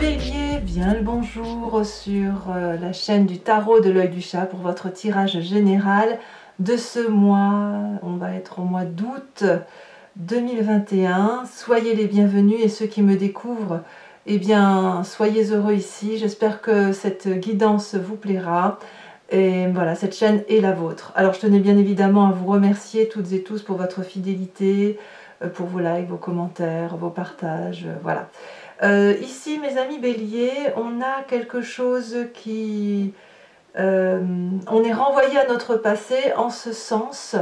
Bélier, bien le bonjour sur la chaîne du tarot de l'œil du chat pour votre tirage général de ce mois. On va être au mois d'août 2021. Soyez les bienvenus et ceux qui me découvrent, eh bien, soyez heureux ici. J'espère que cette guidance vous plaira. Et voilà, cette chaîne est la vôtre. Alors, je tenais bien évidemment à vous remercier toutes et tous pour votre fidélité, pour vos likes, vos commentaires, vos partages, voilà. Ici, mes amis béliers, on a quelque chose qui... on est renvoyé à notre passé en ce sens,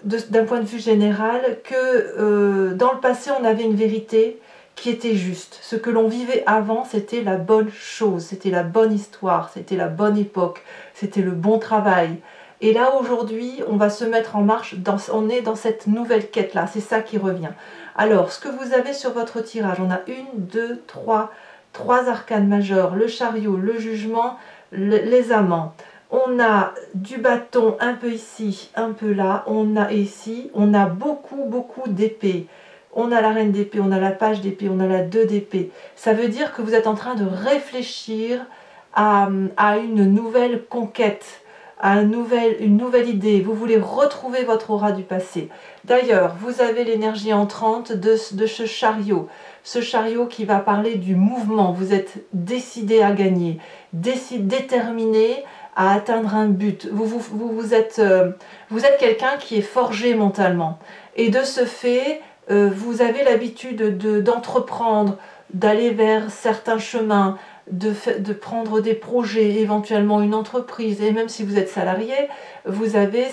d'un point de vue général, que dans le passé, on avait une vérité qui était juste. Ce que l'on vivait avant, c'était la bonne chose, c'était la bonne histoire, c'était la bonne époque, c'était le bon travail. Et là, aujourd'hui, on va se mettre en marche, on est dans cette nouvelle quête-là, c'est ça qui revient. Alors, ce que vous avez sur votre tirage, on a trois arcanes majeurs, le chariot, le jugement, les amants. On a du bâton un peu ici, un peu là, on a ici, on a beaucoup d'épées. On a la reine d'épée, on a la page d'épée, on a la 2 d'épée. Ça veut dire que vous êtes en train de réfléchir à une nouvelle conquête, à une nouvelle idée. Vous voulez retrouver votre aura du passé. D'ailleurs, vous avez l'énergie entrante de ce chariot qui va parler du mouvement. Vous êtes décidé à gagner, déterminé à atteindre un but. Vous êtes quelqu'un qui est forgé mentalement. Et de ce fait, vous avez l'habitude d'entreprendre, d'aller vers certains chemins, de prendre des projets, éventuellement une entreprise, et même si vous êtes salarié, vous avez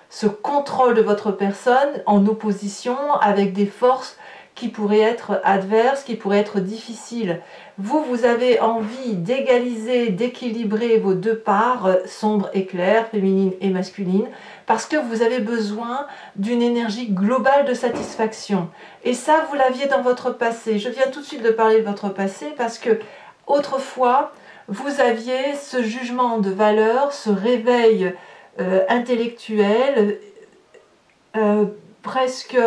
ce contrôle de votre personne en opposition avec des forces qui pourraient être adverses, qui pourraient être difficiles. Vous avez envie d'égaliser, d'équilibrer vos deux parts, sombre et claire, féminine et masculine, parce que vous avez besoin d'une énergie globale de satisfaction. Et ça, vous l'aviez dans votre passé. Je viens tout de suite de parler de votre passé parce que autrefois, vous aviez ce jugement de valeur, ce réveil intellectuel, presque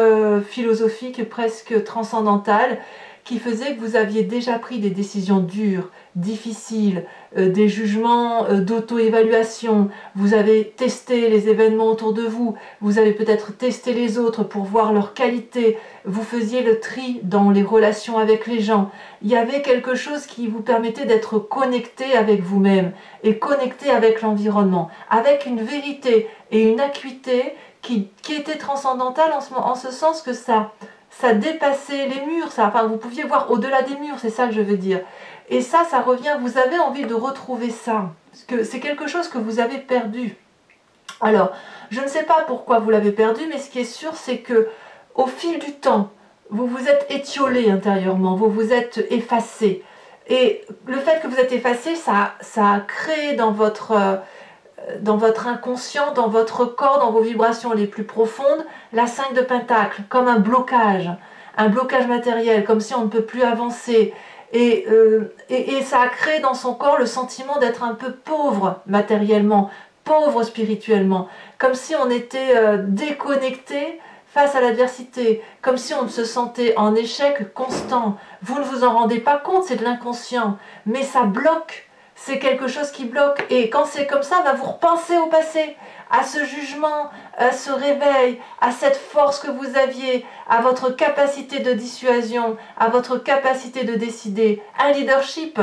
philosophique, presque transcendantal, qui faisait que vous aviez déjà pris des décisions dures, difficiles, des jugements d'auto-évaluation, vous avez testé les événements autour de vous, vous avez peut-être testé les autres pour voir leur qualité, vous faisiez le tri dans les relations avec les gens. Il y avait quelque chose qui vous permettait d'être connecté avec vous-même et connecté avec l'environnement, avec une vérité et une acuité qui était transcendantale en ce sens que ça dépassait les murs, enfin vous pouviez voir au-delà des murs, c'est ça que je veux dire. Et ça revient, vous avez envie de retrouver ça, parce que c'est quelque chose que vous avez perdu. Alors, je ne sais pas pourquoi vous l'avez perdu, mais ce qui est sûr, c'est que au fil du temps, vous vous êtes étiolé intérieurement, vous vous êtes effacé. Et le fait que vous êtes effacé, ça a créé dans votre inconscient, dans votre corps, dans vos vibrations les plus profondes, la 5 de Pentacle, comme un blocage matériel, comme si on ne peut plus avancer. Et ça a créé dans son corps le sentiment d'être un peu pauvre matériellement, pauvre spirituellement, comme si on était déconnecté face à l'adversité, comme si on se sentait en échec constant. Vous ne vous en rendez pas compte, c'est de l'inconscient, mais ça bloque. C'est quelque chose qui bloque. Et quand c'est comme ça, vous repensez au passé, à ce jugement, à ce réveil, à cette force que vous aviez, à votre capacité de dissuasion, à votre capacité de décider, un leadership.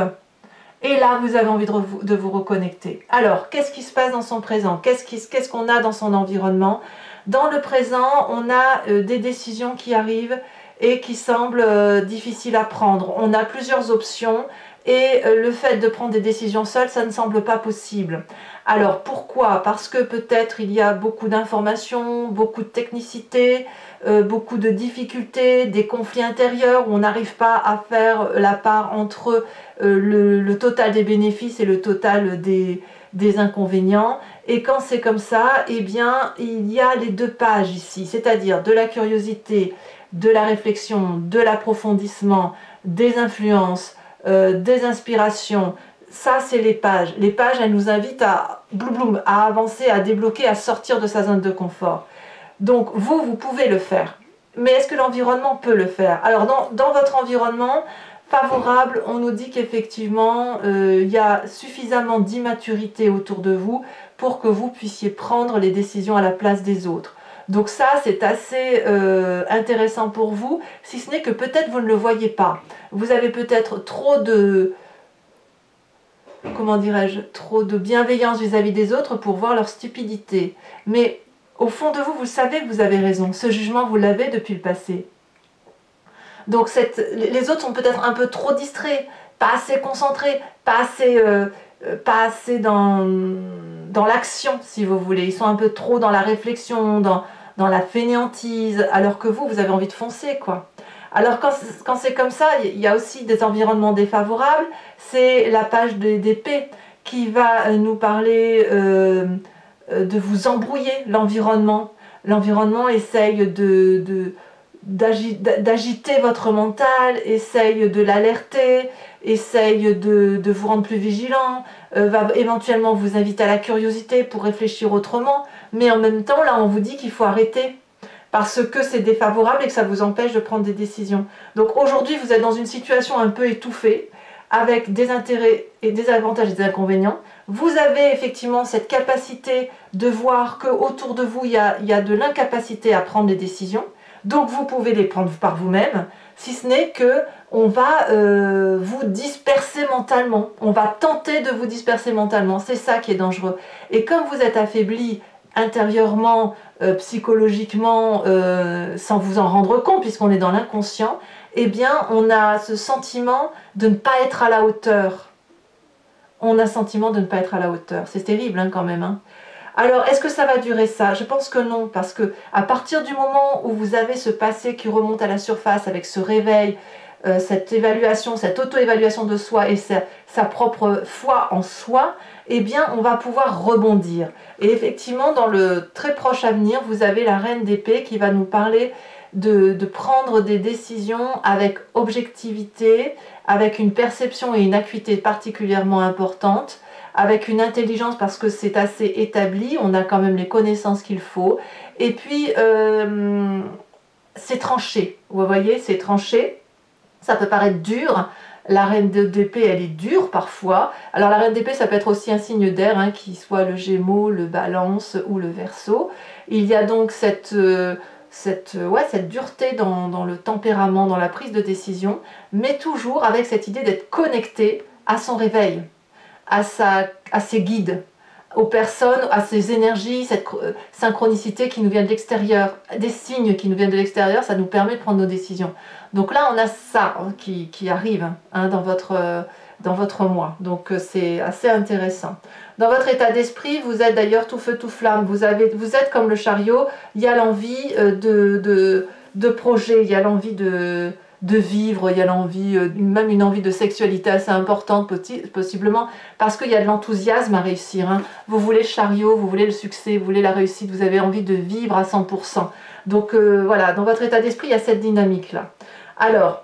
Et là, vous avez envie de vous reconnecter. Alors, qu'est-ce qui se passe dans son présent? Qu'est-ce qu'on a dans son environnement? Dans le présent, on a des décisions qui arrivent et qui semblent difficiles à prendre. On a plusieurs options. Et le fait de prendre des décisions seules, ça ne semble pas possible. Alors pourquoi? Parce que peut-être il y a beaucoup d'informations, beaucoup de technicité, beaucoup de difficultés, des conflits intérieurs où on n'arrive pas à faire la part entre le total des bénéfices et le total des inconvénients. Et quand c'est comme ça, eh bien il y a les deux pages ici, c'est-à-dire de la curiosité, de la réflexion, de l'approfondissement, des influences, des inspirations. Ça, c'est les pages. Les pages, elles nous invitent à avancer, à débloquer, à sortir de sa zone de confort. Donc, vous pouvez le faire. mais est-ce que l'environnement peut le faire? Alors dans votre environnement favorable, on nous dit qu'effectivement il y a suffisamment d'immaturité autour de vous pour que vous puissiez prendre les décisions à la place des autres. Donc ça, c'est assez intéressant pour vous, si ce n'est que peut-être vous ne le voyez pas. Vous avez peut-être trop de, comment dirais-je, trop de bienveillance vis-à-vis des autres pour voir leur stupidité. Mais au fond de vous, vous savez que vous avez raison. Ce jugement, vous l'avez depuis le passé. Donc les autres sont peut-être un peu trop distraits, pas assez concentrés, pas assez dans l'action, si vous voulez. Ils sont un peu trop dans la réflexion, dans la fainéantise, alors que vous avez envie de foncer, quoi. Alors quand c'est comme ça, il y a aussi des environnements défavorables. C'est la page d'épée qui va nous parler de vous embrouiller, l'environnement. L'environnement essaye d'agiter votre mental, essaye de l'alerter, essaye de vous rendre plus vigilant, va éventuellement vous inviter à la curiosité pour réfléchir autrement, mais en même temps, là, on vous dit qu'il faut arrêter, parce que c'est défavorable et que ça vous empêche de prendre des décisions. Donc aujourd'hui, vous êtes dans une situation un peu étouffée, avec des intérêts et des avantages et des inconvénients. Vous avez effectivement cette capacité de voir qu'autour de vous, il y a de l'incapacité à prendre des décisions, donc vous pouvez les prendre par vous-même, si ce n'est que on va vous disperser mentalement, on va tenter de vous disperser mentalement, c'est ça qui est dangereux. Et comme vous êtes affaibli intérieurement, psychologiquement, sans vous en rendre compte, puisqu'on est dans l'inconscient, eh bien on a ce sentiment de ne pas être à la hauteur. On a le sentiment de ne pas être à la hauteur. C'est terrible hein, quand même. Hein. Alors, est-ce que ça va durer ça? Je pense que non, parce que à partir du moment où vous avez ce passé qui remonte à la surface avec ce réveil, cette évaluation, cette auto-évaluation de soi et sa propre foi en soi, eh bien, on va pouvoir rebondir. Et effectivement, dans le très proche avenir, vous avez la reine d'épée qui va nous parler de prendre des décisions avec objectivité, avec une perception et une acuité particulièrement importantes, avec une intelligence parce que c'est assez établi, on a quand même les connaissances qu'il faut, et puis c'est tranché, vous voyez, c'est tranché, ça peut paraître dur, la reine d'épée elle est dure parfois, alors la reine d'épée ça peut être aussi un signe d'air, hein, qui soit le Gémeaux, le Balance ou le Verseau, il y a donc cette dureté dans le tempérament, dans la prise de décision, mais toujours avec cette idée d'être connecté à son réveil, à ses guides, aux personnes, à ses énergies, cette synchronicité qui nous vient de l'extérieur, des signes qui nous viennent de l'extérieur, ça nous permet de prendre nos décisions. Donc là, on a ça qui arrive hein, dans votre mois. Donc c'est assez intéressant. Dans votre état d'esprit, vous êtes d'ailleurs tout feu, tout flamme. Vous êtes comme le chariot, il y a l'envie de projet, il y a l'envie de vivre, il y a l'envie, même une envie de sexualité assez importante possiblement, parce qu'il y a de l'enthousiasme à réussir. Hein. Vous voulez le chariot, vous voulez le succès, vous voulez la réussite, vous avez envie de vivre à 100%. Donc voilà, dans votre état d'esprit, il y a cette dynamique-là. Alors,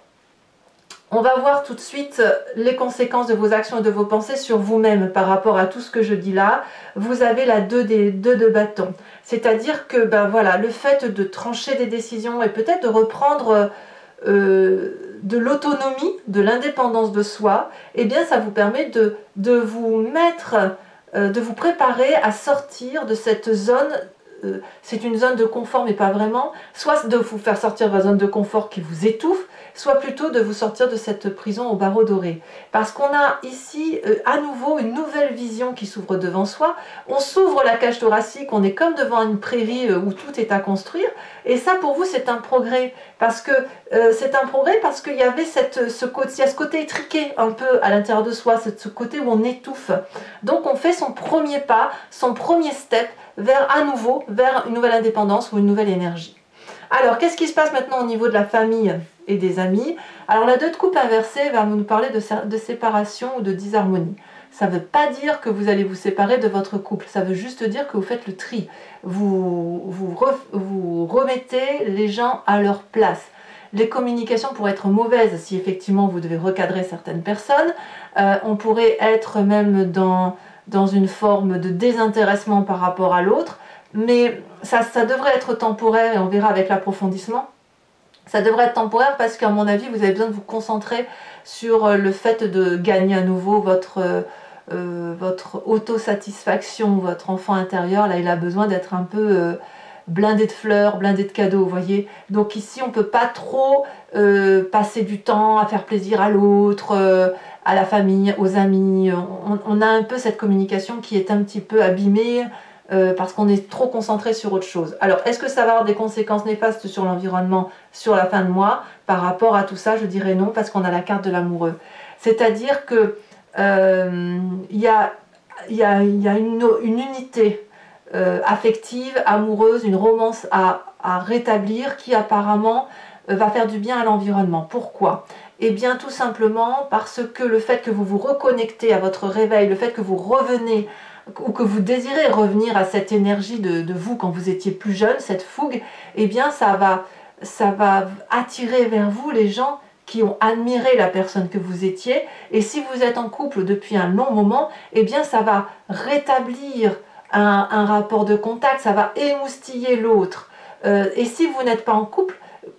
on va voir tout de suite les conséquences de vos actions et de vos pensées sur vous-même par rapport à tout ce que je dis là. Vous avez la 2 de bâton. C'est-à-dire que ben voilà, le fait de trancher des décisions et peut-être de reprendre de l'autonomie, de l'indépendance de soi, eh bien ça vous permet de vous mettre, de vous préparer à sortir de cette zone. C'est une zone de confort mais pas vraiment, soit de vous faire sortir de votre zone de confort qui vous étouffe, soit plutôt de vous sortir de cette prison au barreau doré. Parce qu'on a ici à nouveau une nouvelle vision qui s'ouvre devant soi. On s'ouvre la cage thoracique, on est comme devant une prairie où tout est à construire. Et ça pour vous c'est un progrès. Parce que c'est un progrès parce qu'il y avait ce côté étriqué un peu à l'intérieur de soi, ce côté où on étouffe. Donc on fait son premier pas, son premier step vers une nouvelle indépendance ou une nouvelle énergie. Alors, qu'est-ce qui se passe maintenant au niveau de la famille et des amis? Alors, la 2 de coupe inversée va nous parler de séparation ou de disharmonie. Ça ne veut pas dire que vous allez vous séparer de votre couple, ça veut juste dire que vous faites le tri. Vous remettez les gens à leur place. Les communications pourraient être mauvaises si effectivement vous devez recadrer certaines personnes. On pourrait être même dans une forme de désintéressement par rapport à l'autre, mais ça devrait être temporaire et on verra avec l'approfondissement. Ça devrait être temporaire parce qu'à mon avis, vous avez besoin de vous concentrer sur le fait de gagner à nouveau votre autosatisfaction, votre enfant intérieur. Là, il a besoin d'être un peu blindé de fleurs, blindé de cadeaux, vous voyez. Donc ici, on ne peut pas trop passer du temps à faire plaisir à l'autre, à la famille, aux amis. On a un peu cette communication qui est un petit peu abîmée parce qu'on est trop concentré sur autre chose. Alors, est-ce que ça va avoir des conséquences néfastes sur l'environnement sur la fin de mois? Par rapport à tout ça, je dirais non, parce qu'on a la carte de l'amoureux. C'est-à-dire que il y a une unité affective, amoureuse, une romance à rétablir qui apparemment va faire du bien à l'environnement. Pourquoi? Eh bien tout simplement parce que le fait que vous vous reconnectez à votre réveil, le fait que vous revenez ou que vous désirez revenir à cette énergie de vous quand vous étiez plus jeune, cette fougue, eh bien ça va attirer vers vous les gens qui ont admiré la personne que vous étiez. Et si vous êtes en couple depuis un long moment, eh bien ça va rétablir un rapport de contact, ça va émoustiller l'autre. Et si vous n'êtes pas en couple,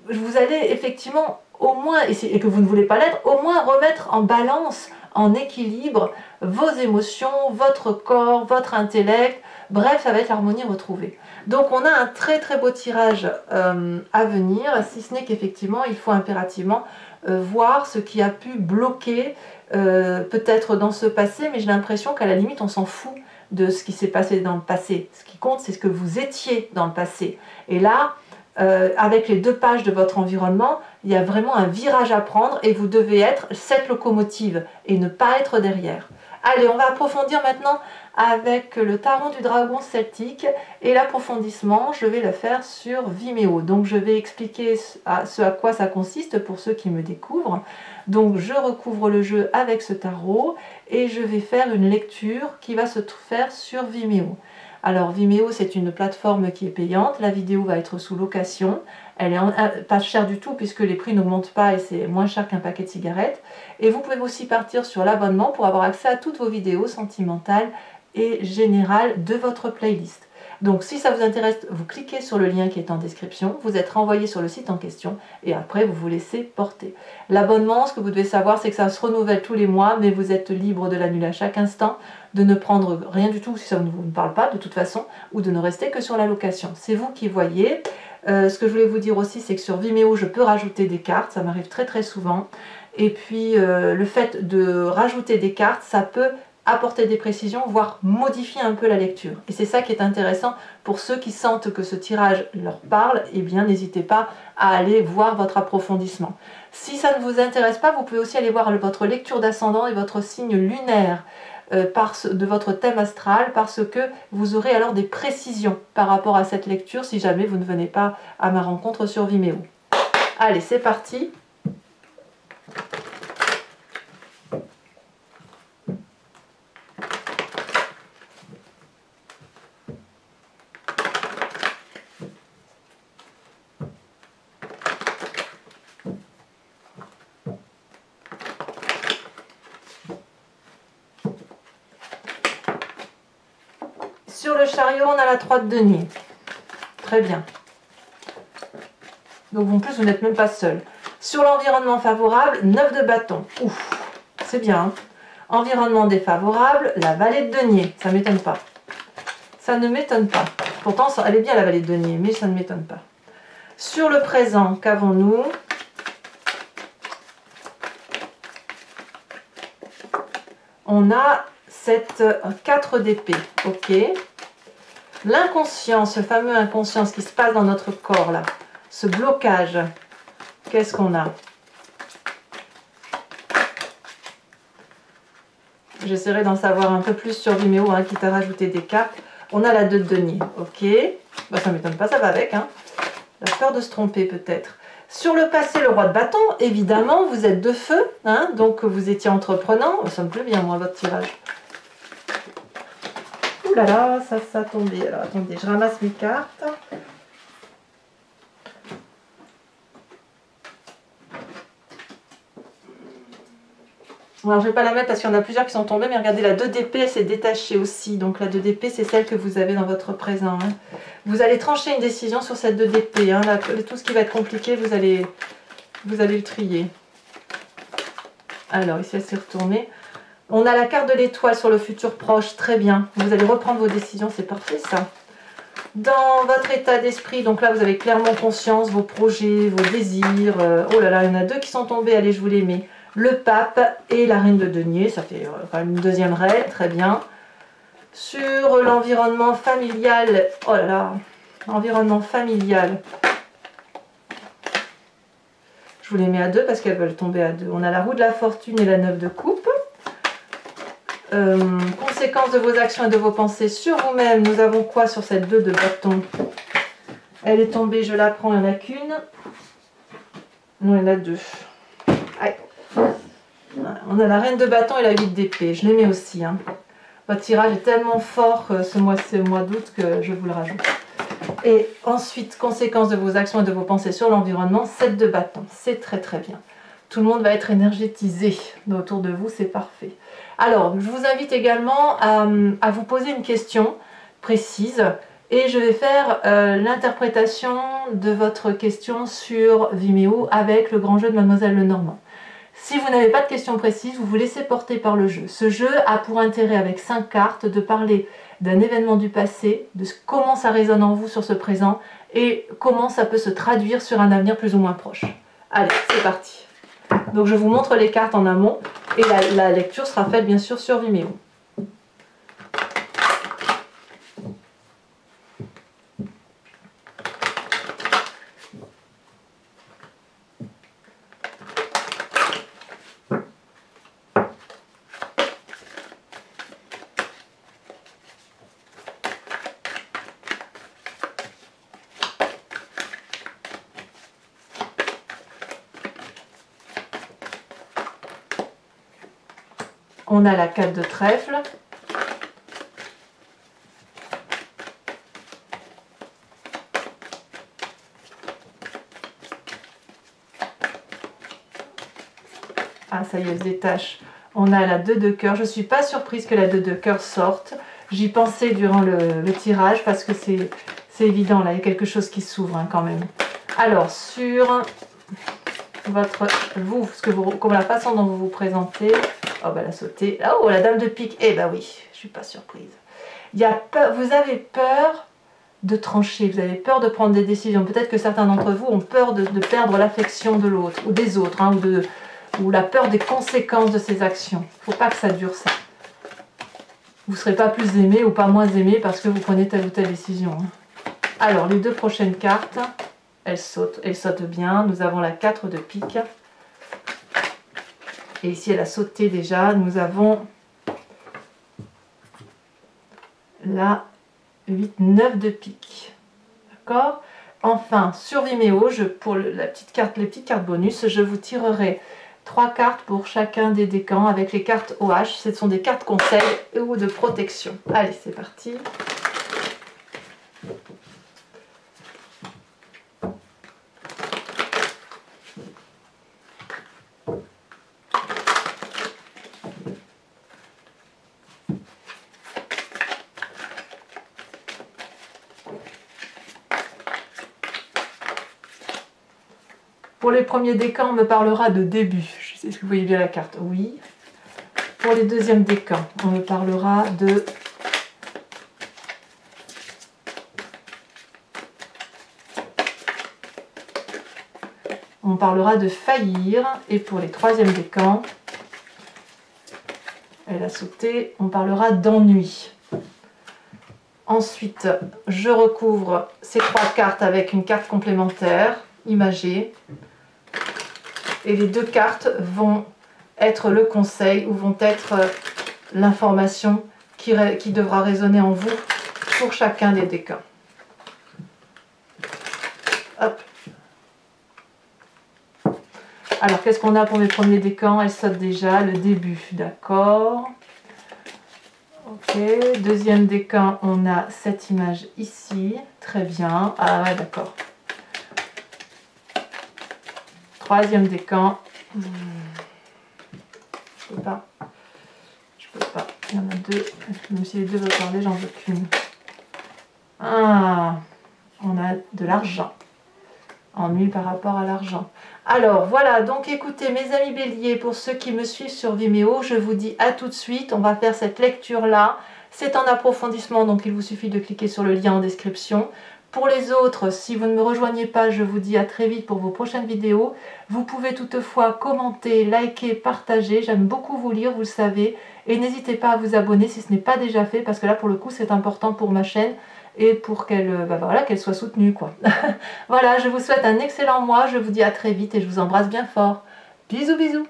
vous allez effectivement au moins, et que vous ne voulez pas l'être, au moins remettre en balance, en équilibre vos émotions, votre corps, votre intellect. Bref, ça va être l'harmonie retrouvée. Donc on a un très très beau tirage à venir, si ce n'est qu'effectivement il faut impérativement voir ce qui a pu bloquer peut-être dans ce passé, mais j'ai l'impression qu'à la limite on s'en fout de ce qui s'est passé dans le passé. Ce qui compte, c'est ce que vous étiez dans le passé. Et là, avec les 2 pages de votre environnement, il y a vraiment un virage à prendre et vous devez être cette locomotive et ne pas être derrière. Allez, on va approfondir maintenant avec le Tarot du Dragon celtique et l'approfondissement, je vais le faire sur Vimeo. Donc je vais expliquer ce à quoi ça consiste pour ceux qui me découvrent. Donc je recouvre le jeu avec ce tarot et je vais faire une lecture qui va se faire sur Vimeo. Alors Vimeo, c'est une plateforme qui est payante, la vidéo va être sous location, elle est pas chère du tout puisque les prix n'augmentent pas et c'est moins cher qu'un paquet de cigarettes. Et vous pouvez aussi partir sur l'abonnement pour avoir accès à toutes vos vidéos sentimentales et générales de votre playlist. Donc si ça vous intéresse, vous cliquez sur le lien qui est en description, vous êtes renvoyé sur le site en question et après vous vous laissez porter. L'abonnement, ce que vous devez savoir, c'est que ça se renouvelle tous les mois, mais vous êtes libre de l'annuler à chaque instant, de ne prendre rien du tout si ça ne vous parle pas de toute façon, ou de ne rester que sur la location. C'est vous qui voyez. Ce que je voulais vous dire aussi, c'est que sur Vimeo, je peux rajouter des cartes, ça m'arrive très très souvent. Et puis le fait de rajouter des cartes, ça peut apporter des précisions, voire modifier un peu la lecture. Et c'est ça qui est intéressant pour ceux qui sentent que ce tirage leur parle, eh bien n'hésitez pas à aller voir votre approfondissement. Si ça ne vous intéresse pas, vous pouvez aussi aller voir votre lecture d'ascendant et votre signe lunaire de votre thème astral, parce que vous aurez alors des précisions par rapport à cette lecture si jamais vous ne venez pas à ma rencontre sur Vimeo. Allez, c'est parti. Sur le chariot, on a la 3 de denier. Très bien. Donc en plus, vous n'êtes même pas seul. Sur l'environnement favorable, 9 de bâton. Ouf, c'est bien. Hein. Environnement défavorable, la vallée de denier. Ça ne m'étonne pas. Ça ne m'étonne pas. Pourtant, elle est bien la vallée de denier, mais ça ne m'étonne pas. Sur le présent, qu'avons-nous? On a cette 4 d'épée. Ok. L'inconscient, ce fameux inconscient, ce qui se passe dans notre corps là, ce blocage, qu'est-ce qu'on a? J'essaierai d'en savoir un peu plus sur Vimeo, hein, quitte à rajouter des cartes. On a la 2 de denier, ok. Bah, ça ne m'étonne pas, ça va avec. Hein. La peur de se tromper peut-être. Sur le passé, le roi de bâton, évidemment, vous êtes de feu, hein, donc vous étiez entreprenant. Ça me plaît bien, moi, votre tirage. Ouh là là, ça a tombé. Alors attendez, je ramasse mes cartes. Alors je ne vais pas la mettre parce qu'il y en a plusieurs qui sont tombées, mais regardez, la 2 d'épée, elle s'est détachée aussi. Donc la 2 d'épée, c'est celle que vous avez dans votre présent. Hein. Vous allez trancher une décision sur cette 2 d'épée. Hein. Tout ce qui va être compliqué, vous allez le trier. Alors ici, elle s'est retournée. On a la carte de l'étoile sur le futur proche, très bien. Vous allez reprendre vos décisions, c'est parfait ça. Dans votre état d'esprit, donc là vous avez clairement conscience, vos projets, vos désirs. Oh là là, il y en a 2 qui sont tombés, allez je vous les mets. Le pape et la reine de denier, ça fait quand même une deuxième raie, très bien. Sur l'environnement familial, oh là là, environnement familial. Je vous les mets à 2 parce qu'elles veulent tomber à 2. On a la roue de la fortune et la 9 de coupe. Conséquences de vos actions et de vos pensées sur vous-même. Nous avons quoi sur cette 2 de bâton? Elle est tombée, je la prends, il n'y en a qu'une. Non, il y en a 2. Aïe. On a la reine de bâton et la 8 d'épée. Je les mets aussi. Hein. Votre tirage est tellement fort ce mois d'août que je vous le rajoute. Et ensuite, conséquences de vos actions et de vos pensées sur l'environnement, 7 de bâton. C'est très très bien. Tout le monde va être énergétisé autour de vous, c'est parfait. Alors, je vous invite également à vous poser une question précise et je vais faire l'interprétation de votre question sur Vimeo avec le grand jeu de Mademoiselle Lenormand. Si vous n'avez pas de questions précises, vous vous laissez porter par le jeu. Ce jeu a pour intérêt, avec 5 cartes, de parler d'un événement du passé, de comment ça résonne en vous sur ce présent et comment ça peut se traduire sur un avenir plus ou moins proche. Allez, c'est parti. Donc je vous montre les cartes en amont et la lecture sera faite bien sûr sur Vimeo. On a la 4 de trèfle. Ah, ça y est, elle se détache. On a la 2 de cœur. Je ne suis pas surprise que la 2 de cœur sorte. J'y pensais durant le tirage parce que c'est évident, là, il y a quelque chose qui s'ouvre hein, quand même. Alors, sur comme la façon dont vous vous présentez, oh, bah, elle a sauté. Oh, la dame de pique. Eh ben oui, je ne suis pas surprise. Vous avez peur de trancher, vous avez peur de prendre des décisions. Peut-être que certains d'entre vous ont peur de perdre l'affection de l'autre ou des autres, hein, ou la peur des conséquences de ces actions. Il ne faut pas que ça dure ça. Vous ne serez pas plus aimé ou pas moins aimé parce que vous prenez telle ou telle décision. Hein. Alors, les 2 prochaines cartes, elles sautent bien. Nous avons la 4 de pique. Et ici, elle a sauté déjà. Nous avons la 8-9 de pique. D'accord? Enfin, sur Vimeo, pour les petites cartes bonus, je vous tirerai 3 cartes pour chacun des décans avec les cartes OH. Ce sont des cartes conseils ou de protection. Allez, c'est parti. Pour les premiers décans, on me parlera de début. Je sais si vous voyez bien la carte. Oui. Pour les deuxièmes décans, on me parlera de... On parlera de faillir. Et pour les troisièmes décans, elle a sauté, on parlera d'ennui. Ensuite, je recouvre ces 3 cartes avec une carte complémentaire, imagée. Et les 2 cartes vont être le conseil ou vont être l'information qui devra résonner en vous pour chacun des décans. Hop. Alors, qu'est-ce qu'on a pour mes premiers décans? Elle saute déjà, le début, d'accord. Ok, deuxième décan, on a cette image ici, très bien. Ah ouais, d'accord. Troisième décan. je peux pas. Je peux pas. Il y en a deux. Même si les deux veulent parler, j'en veux qu'une. Ah, on a de l'argent. Ennui par rapport à l'argent. Alors voilà, donc écoutez mes amis béliers, pour ceux qui me suivent sur Vimeo, je vous dis à tout de suite. On va faire cette lecture là. C'est en approfondissement, donc il vous suffit de cliquer sur le lien en description. Pour les autres, si vous ne me rejoignez pas, je vous dis à très vite pour vos prochaines vidéos. Vous pouvez toutefois commenter, liker, partager. J'aime beaucoup vous lire, vous le savez. Et n'hésitez pas à vous abonner si ce n'est pas déjà fait, parce que là pour le coup c'est important pour ma chaîne et pour qu'elle voilà, qu'elle soit soutenue, quoi. Voilà, je vous souhaite un excellent mois, je vous dis à très vite et je vous embrasse bien fort. Bisous bisous.